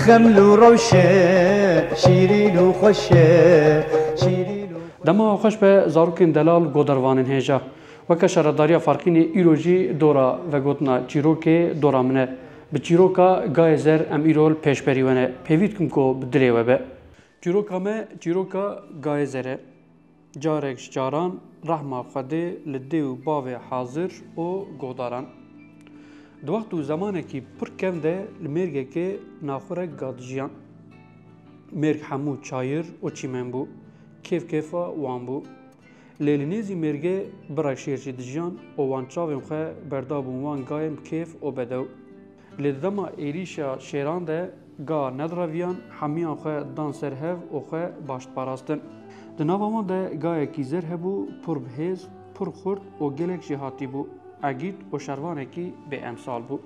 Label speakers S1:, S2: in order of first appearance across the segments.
S1: خمل و روشه شیرین و خوشه
S2: دما خوش به زاروکین دلال گودروانین هجا وکه شرداریا فرقین ایروجی دورا و گوتنا چیروکه دورا منه به چیروکا گایزر ام ایرول پیش پریونه پیوید کن کو بدلیه و به چیروکا ما چیروکا گایزره جارکش جاران رحمه خده لده و باوه حاضر و گوداران دو وقت و زمانه کی پر کم ده لمرگه که ناخوره گادجیان مرگ همو چایر و چیمن بو کیف کیفا وان بو لیلینیزی مرگه برای شیرچی دجیان و وان چاویم خواه بردابون وان گایم کیف و بدو لیدما ایریشا شیران ده گا ندراویان همیان خواه دان سر هف و خواه باشت پاراستن دناوامان ده گای کی زر هبو پر بهیز پر خورد و گلک جهاتی بو اگید و شروانه کی به امثال بو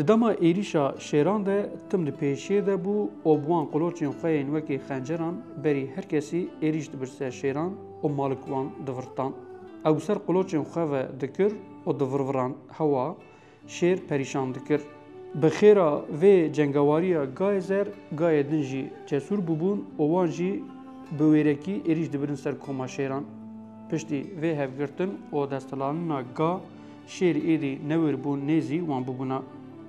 S2: دما ایریشا شیران ده تم ده پیشیه ده بو و بوان قلوچین خوین وکی خنجران بری هر کسی ایریش دبرسه شیران و مالکوان دورتان او سر قلوچین خواه دکر و دوروران هوا شیر پریشان دکر بخیرا و جنگواریا گای زر گای دنجی جسور ببون و وان جی بویرکی ایریش دبرن سر کوما شیران پشتی و هفگرتن و دستلاننا گا شیر ایدی نور بون نیزی وان ببونا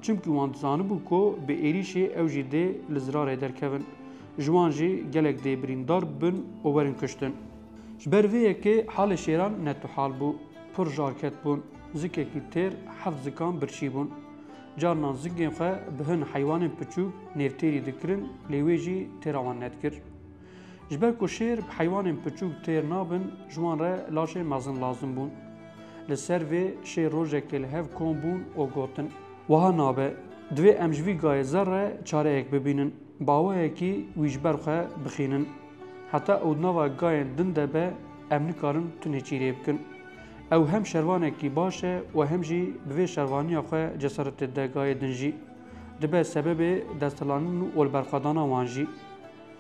S2: چونکی وان زانه بو کو به ایریشی او جی ده لزراره درکوین جوان جی گلک ده بریندار بن و ورن کشتن جبر ویه که حال شیران نتو حال بو پر جارکت بون زکه کی تیر حفظ زکان برشی بون جارنان زنگین خواه بهن حیوان پچوک نیفتیری دکرن لیوی جی تیروان ند کر جبر کو شیر حیوان پچوک تیر نابن جوان را لاشه مزن لازم بون لسر وی شیر روژه که لحف کون بون و گوتن وها نابه دوی امجوی گای زر چاره ایک ببینن باوه کی ویجبر خواه بخینن حتی او نوا گای دنده به امنی کارن تونه چیره بکن او هم شروانه کی باشه و هم جی بوی شروانی خواه جسارت ده گای دنجی دبه سبب دستلانن و البرخادانا وانجی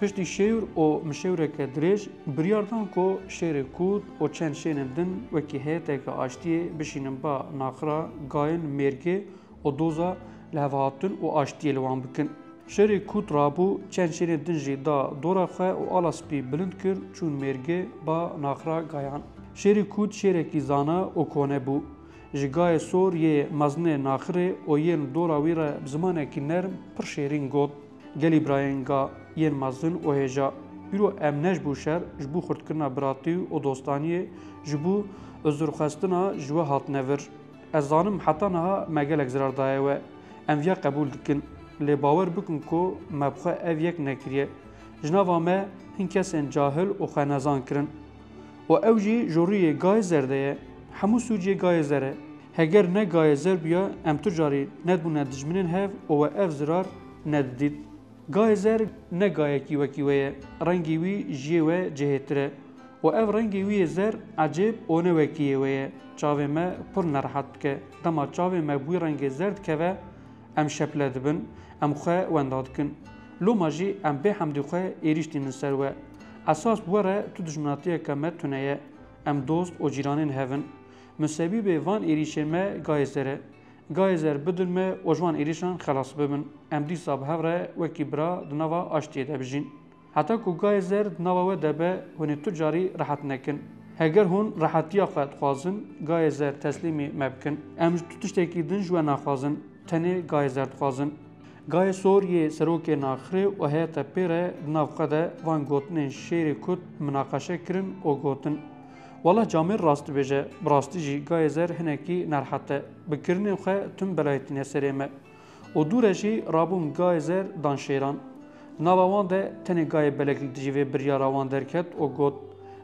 S2: پشتی شیر و مشوره که دریج بریاردان کو شیر کود و چند شینن دن وکی هیته که آشتیه بشینن با ناخرا گاین مرگه و دوزا لحواتن و آشتی لوان بکن. شری کود رابو چند شیرین دنجی دا دورا خواه و آلاسپی بلند کر چون مرگه با ناخرا گایان. شری کود شیره کی زانا و کونه بو. جگای سور یه مزنه ناخره و یه دورا ویره بزمانه کی نرم پر شیرین گود. گلی براینگا یه مزن و هجا. بیرو امنش بو شر جبو خردکرنا براتی و دوستانیه جبو ازرخستنا جوه هات نور. از زانم حتی نها مگلک زرار دایه و ام ویا قبول دکن لی باور بکن کو مبخواه او یک نکریه جناوا ما هین کسین جاهل و خواه نزان کرن و او جی جوری گای زرده همو سوجی گای زره هگر نه گای زر بیا ام تجاری ندبونه دجمنین هف و او زرار نددید گای زر نه گای کی وکی ویه رنگی وی جیه و جهتره و او رنگی وی زر عجیب و نوکیه ویه چاوه ما پر نرحت که دما چاوه ما بوی رنگ زرد که و ام شپله دبن ام خواه ونداد کن لو ماجی ام به حمدی خواه ایریشتی نسر و اساس بوره تو دجمناتیه که ما تونه ام دوست و جیرانین هفن مسیبی به وان ایریشه ما گایزره گایزر بدل ما و جوان ایریشان خلاص ببن ام دیسا به هفره وکی برا دنوا آشتیه دبجین حتی که گایزر دنوا و دبه هنی تو جاری راحت نکن هگر هون راحتی خواهد خوازن گای زر تسلیمی مبکن ام تشتکی دن جوا نخوازن تنه گای زرد خوازن گای سور یه سروک ناخره و هیتا پیره نافقده وان گوتن شیر کود مناقشه کرن و گوتن والا جامعه راست بجه براستی جی گای زر هنکی نرحته بکرن خواه تم بلایتین سریمه و دوره جی رابون گای زر دانشیران ناوان ده تنه گای بلکل جیوه بریاراوان درکت و گوت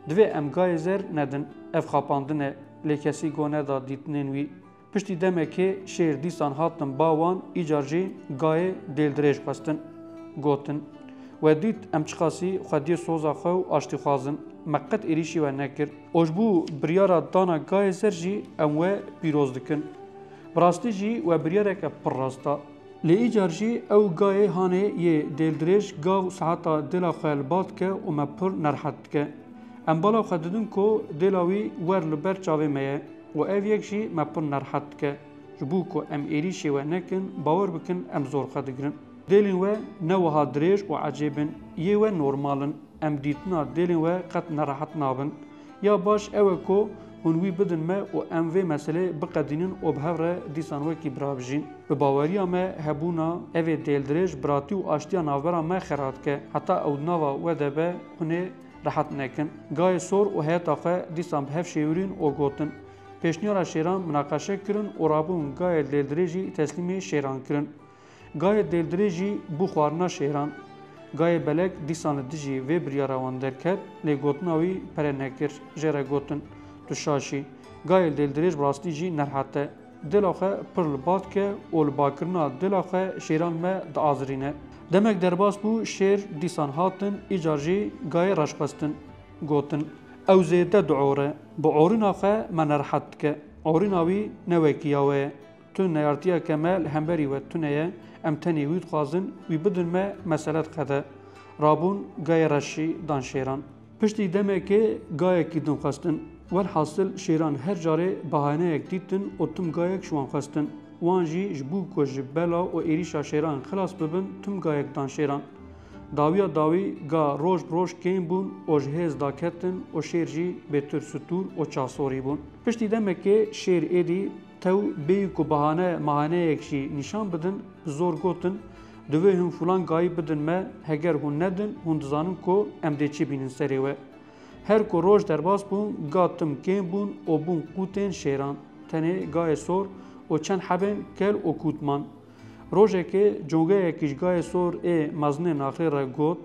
S2: دوی ام گای زر ندن اف خاپاندنه لیکسی گونه دا دیتنین وی پشتی دمه که شیر دیسان هاتن باوان ایجارجی گای دیل دریج خواستن گوتن و دیت ام چخاسی خودی سوزا خو آشتی خوازن مقت ایریشی و نکر اوجبو بریارا دانا گای زر جی ام و پیروز دکن براستی جی و بریاره که پر راستا لی ایجارجی او گای هانه یه دیل دریج گاو ساعتا دلا خوال باد که و مپر نرحت که ام بالا خددن کو دلاوی ور لبر چاوه میه و او یک جی مپن نرحت که جبو کو ام ایریشی و نکن باور بکن ام زور خدگرن دلین و نوها دریج و عجیبن یه و نورمالن ام دیتنا دلین و قط نراحت نابن یا باش اوه کو هنوی بدن ما و ام وی مسئله بقدینن و بهوره دیسان وکی برابجین به باوریا ما هبونا اوه دل دریج براتی و آشتیا ناورا ما خراد که حتی او ناوا و دبه هنه راحت نکن گای سور و هیت آخه دیسان به هف شیورین و گوتن پیشنیارا شیران مناقشه کرن و رابون گای دل دریجی تسلیم شیران کرن گای دل دریجی بو خوارنا شیران گای بلک دیسان دیجی و بریاروان درکت لی گوتناوی پره نکر جره گوتن تو شاشی گای دل دریج براستی جی نرحته دل آخه پرل باد که اول باکرنا دل آخه شیران ما دعازرینه دمک درباس بو شیر دیسان هاتن ایجارجی گای رشقستن گوتن او زیده دعوره با عورین آخه من نرحت که عورین آوی نوکیاوه تو نیارتیا کمال همبری و تو نیه امتنی وید خوازن وی بدن ما مسئلت خده رابون گای رشی دان شیران پشتی دمه که گای کی دن خواستن والحاصل شیران هر جاره بهانه یک دیتن و تم گایک شوان خواستن وانجی جبو کو جبلا و ایریشا شیران خلاص ببن تم گایک دان شیران داویا داوی گا روش کین بون و جهز داکتن و شیر جی بهتر ستور و چاسوری بون پشتی دمه که شیر ایدی تو بی کو بهانه ماهانه یکشی نشان بدن زور گوتن دوی هم فلان گای بدن ما هگر هون ندن هون دزانن کو ام دی چی بینن سری و هر کو روش درباس بون گاتم کین بون و بون قوتن شیران تنه گای سور و چند حبن کل و کوتمان روشه که جونگه یکیش گای سور مزنه ناخی را گوت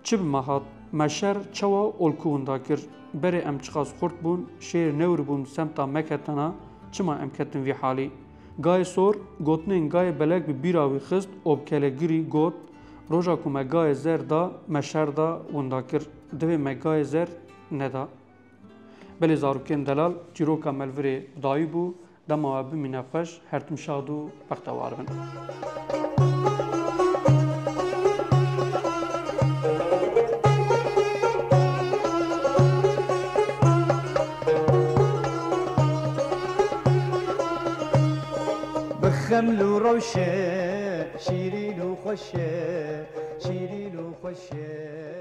S2: چب مهات مشر چوا اولکون دا کر بره ام چخاص خورد بون شیر نور بون سمتا مکتنا چما ام کتن وی حالی گای سور گوتنین گای بلک بی بیراوی خست اوب کلگیری گوت روژا کو مگای زر دا مشر دا وندا کر دوی مگای زر ندا بلی زاروکین دلال جیروکا ملوری دایی بو دما بمینه خوش هرتم شاد و بختوار بن
S1: بخمل وروشه شيرين وخشه شيرين وخشه